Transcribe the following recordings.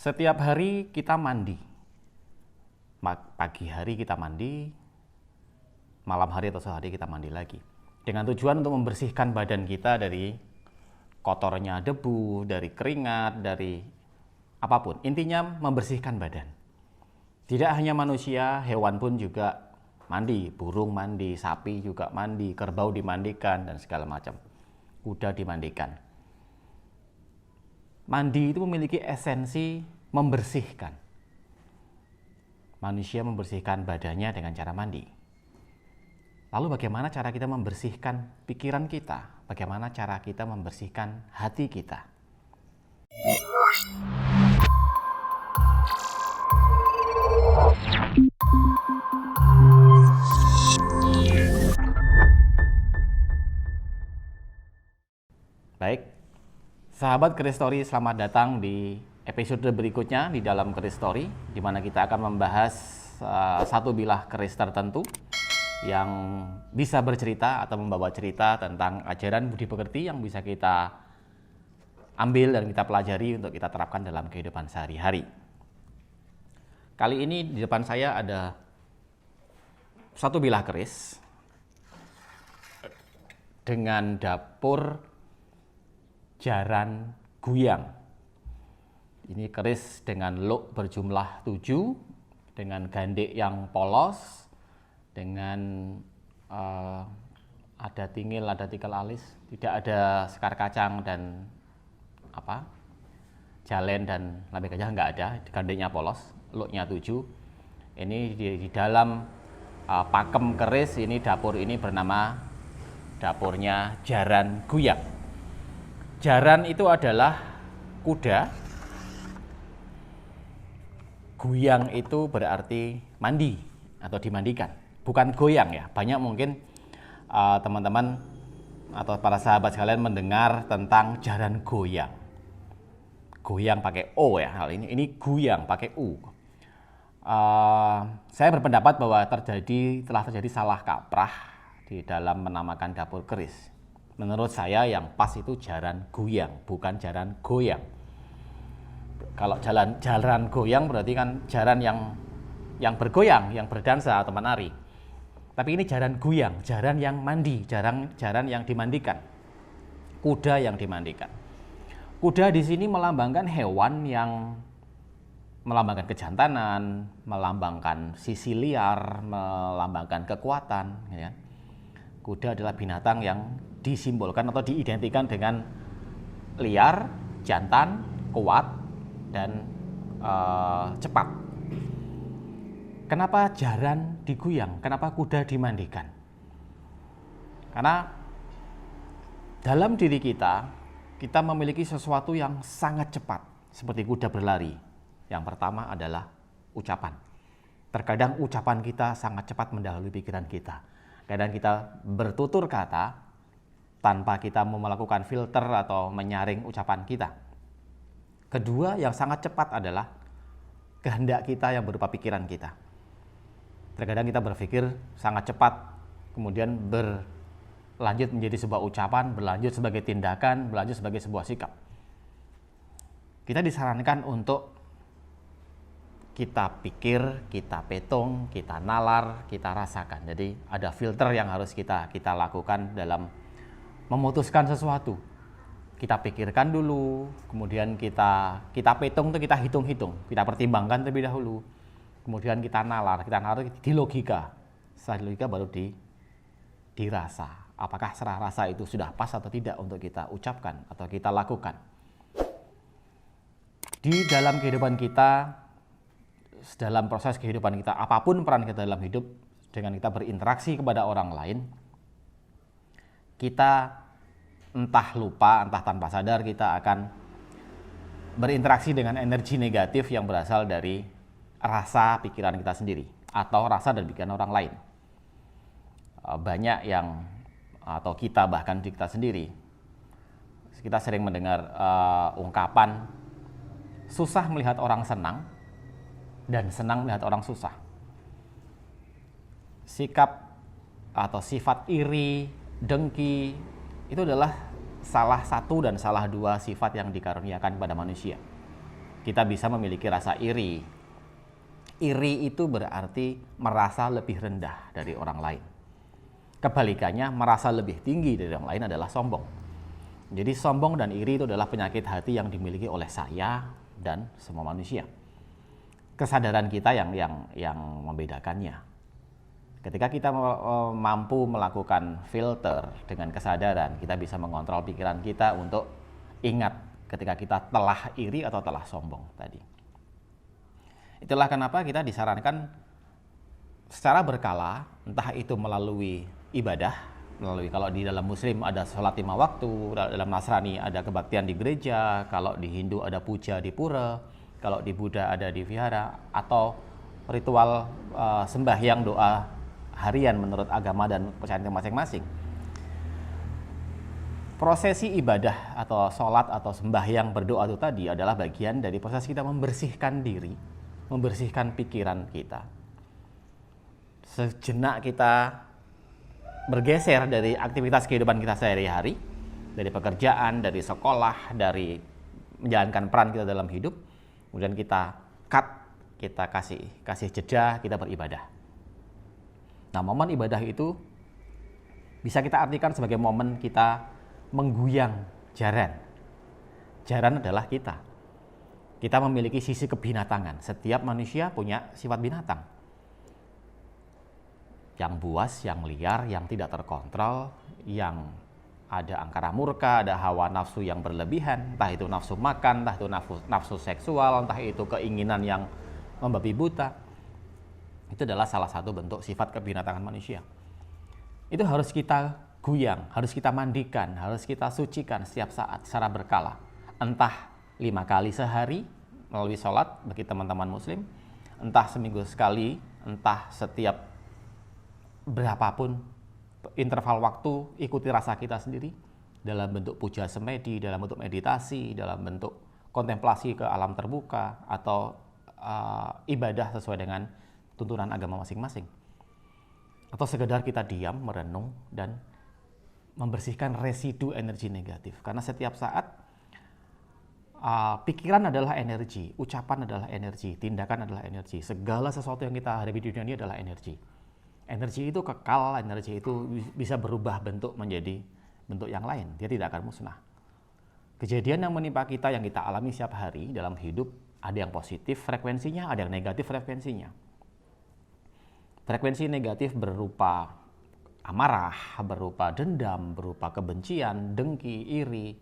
Setiap hari kita mandi. Pagi hari kita mandi, malam hari atau sore hari kita mandi lagi. Dengan tujuan untuk membersihkan badan kita dari kotornya debu, dari keringat, dari apapun. Intinya membersihkan badan. Tidak hanya manusia, hewan pun juga mandi. Burung mandi, sapi juga mandi, kerbau dimandikan, dan segala macam. Kuda dimandikan. Mandi itu memiliki esensi membersihkan. Manusia membersihkan badannya dengan cara mandi. Lalu bagaimana cara kita membersihkan pikiran kita? Bagaimana cara kita membersihkan hati kita? Baik, sahabat Keris Story, selamat datang di episode berikutnya di dalam Keris Story, di mana kita akan membahas satu bilah keris tertentu yang bisa bercerita atau membawa cerita tentang ajaran budi pekerti yang bisa kita ambil dan kita pelajari untuk kita terapkan dalam kehidupan sehari-hari. Kali ini di depan saya ada satu bilah keris dengan dapur jaran guyang. Ini keris dengan luk berjumlah 7, dengan gandek yang polos, dengan ada tingil, ada tikel alis, tidak ada sekar kacang dan jalen dan lambe gajah, nggak ada. Gandeknya polos, luknya 7. Ini di dalam pakem keris ini, dapur ini bernama dapurnya jaran guyang. Jaran itu adalah kuda, guyang itu berarti mandi atau dimandikan, bukan goyang ya. Banyak mungkin teman-teman atau para sahabat sekalian mendengar tentang jaran goyang. Goyang pakai O ya, hal ini guyang pakai U. Saya berpendapat bahwa telah terjadi salah kaprah di dalam menamakan dapur keris. Menurut saya yang pas itu jaran guyang, bukan jaran goyang. Kalau jaran goyang berarti kan jaran yang bergoyang, yang berdansa atau menari. Tapi ini jaran guyang, jaran yang mandi, jaran yang dimandikan. Kuda yang dimandikan. Kuda di sini melambangkan hewan yang melambangkan kejantanan, melambangkan sisi liar, melambangkan kekuatan, ya. Kuda adalah binatang yang disimbolkan atau diidentikan dengan liar, jantan, kuat, dan cepat. Kenapa jaran diguyang? Kenapa kuda dimandikan? Karena dalam diri kita memiliki sesuatu yang sangat cepat, seperti kuda berlari. Yang pertama adalah ucapan. Terkadang ucapan kita sangat cepat mendahului pikiran kita. Kadang kita bertutur kata tanpa kita mau melakukan filter atau menyaring ucapan kita. Kedua, yang sangat cepat adalah kehendak kita yang berupa pikiran kita. Terkadang kita berpikir sangat cepat, kemudian berlanjut menjadi sebuah ucapan, berlanjut sebagai tindakan, berlanjut sebagai sebuah sikap. Kita disarankan untuk kita pikir, kita petung, kita nalar, kita rasakan. Jadi ada filter yang harus kita lakukan dalam memutuskan sesuatu. Kita pikirkan dulu, kemudian kita petung itu kita hitung-hitung, kita pertimbangkan terlebih dahulu. Kemudian kita nalar di logika. Setelah logika baru dirasa. Apakah serah rasa itu sudah pas atau tidak untuk kita ucapkan atau kita lakukan. Di dalam kehidupan kita, dalam proses kehidupan kita, apapun peran kita dalam hidup, dengan kita berinteraksi kepada orang lain, kita entah lupa, entah tanpa sadar kita akan berinteraksi dengan energi negatif yang berasal dari rasa pikiran kita sendiri atau rasa dan pikiran orang lain. Banyak yang atau kita bahkan di kita sendiri, kita sering mendengar ungkapan susah melihat orang senang dan senang melihat orang susah. Sikap atau sifat iri, dengki, itu adalah salah satu dan salah dua sifat yang dikaruniakan pada manusia. kita bisa memiliki rasa iri. Iri itu berarti merasa lebih rendah dari orang lain. Kebalikannya, merasa lebih tinggi dari orang lain adalah sombong. Jadi sombong dan iri itu adalah penyakit hati yang dimiliki oleh saya dan semua manusia. Kesadaran kita yang membedakannya. Ketika kita mampu melakukan filter dengan kesadaran, kita bisa mengontrol pikiran kita untuk ingat ketika kita telah iri atau telah sombong tadi. Itulah kenapa kita disarankan secara berkala, entah itu melalui ibadah, kalau di dalam Muslim ada sholat 5 waktu, dalam Nasrani ada kebaktian di gereja, kalau di Hindu ada puja di pura, kalau di Buddha ada di vihara, atau ritual sembahyang doa harian menurut agama dan kepercayaan masing-masing. Prosesi ibadah atau sholat atau sembahyang berdoa itu tadi adalah bagian dari proses kita membersihkan diri, membersihkan pikiran kita. Sejenak kita bergeser dari aktivitas kehidupan kita sehari-hari, dari pekerjaan, dari sekolah, dari menjalankan peran kita dalam hidup, kemudian kita cut, kita kasih jeda, kita beribadah. Nah, momen ibadah itu bisa kita artikan sebagai momen kita mengguyang jaran. Jaran adalah kita. Kita memiliki sisi kebinatangan. Setiap manusia punya sifat binatang. Yang buas, yang liar, yang tidak terkontrol, yang ada angkara murka, ada hawa nafsu yang berlebihan, entah itu nafsu makan, entah itu nafsu seksual, entah itu keinginan yang membabi buta. Itu adalah salah satu bentuk sifat kebinatangan manusia. Itu harus kita guyang, harus kita mandikan, harus kita sucikan setiap saat secara berkala. Entah 5 kali sehari melalui sholat bagi teman-teman muslim, entah seminggu sekali, entah setiap berapapun interval waktu, ikuti rasa kita sendiri dalam bentuk puja semedi, dalam bentuk meditasi, dalam bentuk kontemplasi ke alam terbuka, atau ibadah sesuai dengan tuntunan agama masing-masing. Atau sekedar kita diam, merenung, dan membersihkan residu energi negatif. Karena setiap saat pikiran adalah energi, ucapan adalah energi, tindakan adalah energi. Segala sesuatu yang kita hadapi di dunia ini adalah energi. Energi itu kekal, energi itu bisa berubah bentuk menjadi bentuk yang lain. Dia tidak akan musnah. Kejadian yang menimpa kita, yang kita alami setiap hari dalam hidup, ada yang positif frekuensinya, ada yang negatif frekuensinya. Frekuensi negatif berupa amarah, berupa dendam, berupa kebencian, dengki, iri,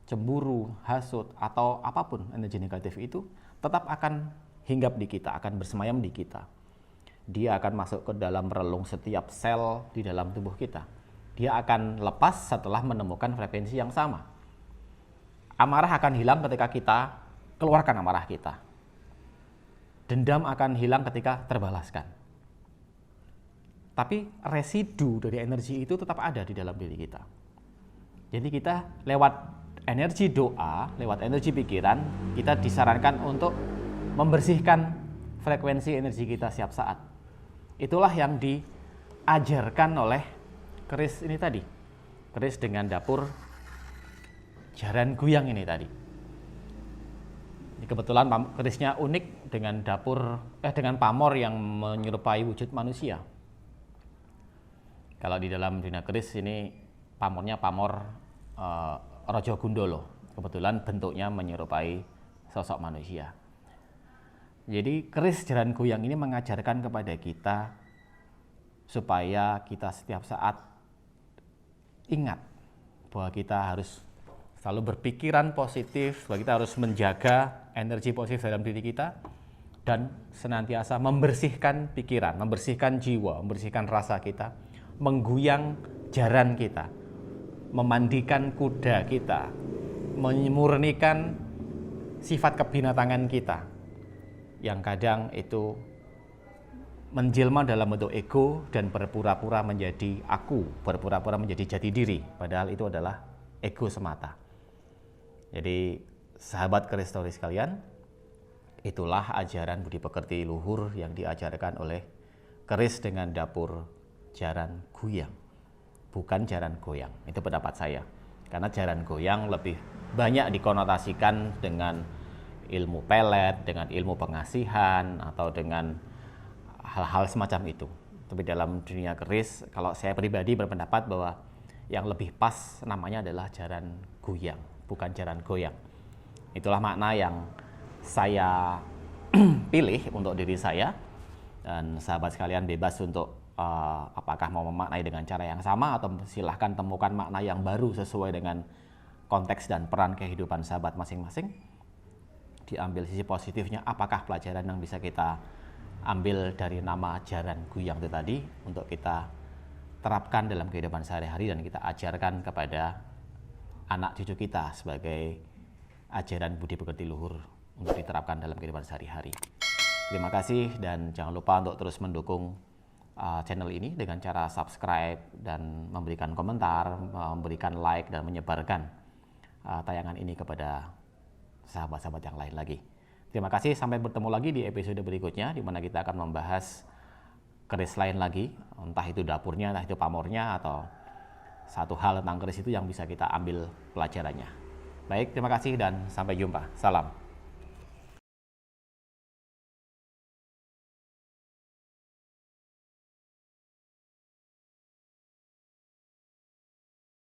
cemburu, hasut, atau apapun energi negatif itu tetap akan hinggap di kita, akan bersemayam di kita. Dia akan masuk ke dalam relung setiap sel di dalam tubuh kita. Dia akan lepas setelah menemukan frekuensi yang sama. Amarah akan hilang ketika kita keluarkan amarah kita. Dendam akan hilang ketika terbalaskan. Tapi residu dari energi itu tetap ada di dalam diri kita. Jadi kita lewat energi doa, lewat energi pikiran, kita disarankan untuk membersihkan frekuensi energi kita setiap saat. Itulah yang diajarkan oleh keris ini tadi. Keris dengan dapur jaran guyang ini tadi. Kebetulan kerisnya unik dengan dengan pamor yang menyerupai wujud manusia. Kalau di dalam dunia keris ini pamornya pamor Raja Gundolo. Kebetulan bentuknya menyerupai sosok manusia. Jadi keris jaran goyang ini mengajarkan kepada kita supaya kita setiap saat ingat bahwa kita harus selalu berpikiran positif, bahwa kita harus menjaga energi positif dalam diri kita dan senantiasa membersihkan pikiran, membersihkan jiwa, membersihkan rasa kita, mengguyang jaran kita, memandikan kuda kita, memurnikan sifat kebinatangan kita yang kadang itu menjelma dalam bentuk ego dan berpura-pura menjadi aku, berpura-pura menjadi jati diri, padahal itu adalah ego semata. Jadi sahabat keris sekalian, itulah ajaran budi pekerti luhur yang diajarkan oleh keris dengan dapur jaran guyang, bukan jaran goyang. Itu pendapat saya. Karena jaran goyang lebih banyak dikonotasikan dengan ilmu pelet, dengan ilmu pengasihan, atau dengan hal-hal semacam itu. Tapi dalam dunia keris, kalau saya pribadi berpendapat bahwa yang lebih pas namanya adalah jaran goyang, bukan jaran goyang. Itulah makna yang saya pilih untuk diri saya, dan sahabat sekalian bebas untuk apakah mau memaknai dengan cara yang sama atau silahkan temukan makna yang baru sesuai dengan konteks dan peran kehidupan sahabat masing-masing. Diambil sisi positifnya, apakah pelajaran yang bisa kita ambil dari nama jaran goyang itu tadi untuk kita terapkan dalam kehidupan sehari-hari dan kita ajarkan kepada anak cucu kita sebagai ajaran budi pekerti luhur untuk diterapkan dalam kehidupan sehari-hari. Terima kasih dan jangan lupa untuk terus mendukung channel ini dengan cara subscribe dan memberikan komentar, memberikan like dan menyebarkan tayangan ini kepada sahabat-sahabat yang lain lagi. Terima kasih, sampai bertemu lagi di episode berikutnya di mana kita akan membahas keris lain lagi, entah itu dapurnya, entah itu pamornya, atau satu hal tentang keris itu yang bisa kita ambil pelajarannya. Baik, terima kasih dan sampai jumpa. Salam.